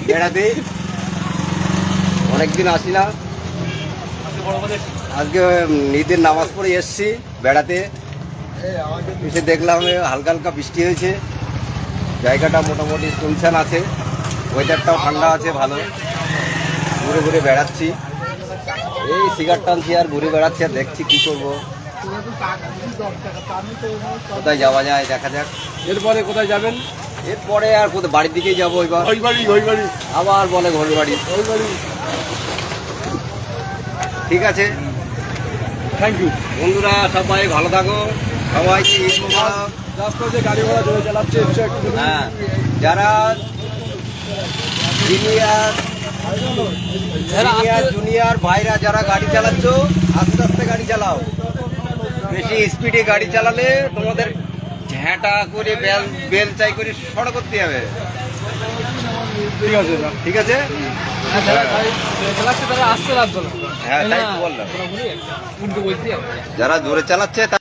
বেড়াতে অনেকদিন আসি না, আজকে ঈদের নামাজ পড়ে এসছি বেড়াতে। এসে দেখলাম হালকা হালকা বৃষ্টি হয়েছে, জায়গাটা মোটামুটি শুনশান আছে, ওয়েদারটাও ঠান্ডা আছে, ভালো। ঘুরে ঘুরে বেড়াচ্ছি, এই সিগারেট টানছি আর ঘুরে বেড়াচ্ছি, আর দেখছি কি করবো, কোথায় যাওয়া যায় দেখা যাক। এরপরে কোথায় যাবেন? এরপরে আর কোথায়, বাড়ির দিকেই যাবো এবার। ওই বাড়ি আবার বলে ঘর বাড়ি। ঠিক আছে, থ্যাংক ইউ। বন্ধুরা সবাই ভালো থাকো, সবাইকে ঈদ মোবারক। রাস্তায় যে গাড়ি ঘোড়া জোরে চালাচ্ছে হ্যাঁ, যারা সিনিয়র জুনিয়র ভাইরা যারা গাড়ি চালাচ্ছ, আস্তে আস্তে গাড়ি চালাও। বেশি স্পিডে গাড়ি চালালে তোমাদের ঝ্যাঁটা করে বেল চাই করে সড়ক করতে হবে। ঠিক আছে, ঠিক আছে, চালাচ্ছে তারা আসতে লাগতো না। হ্যাঁ তাই তো বললাম, যারা জোরে চালাচ্ছে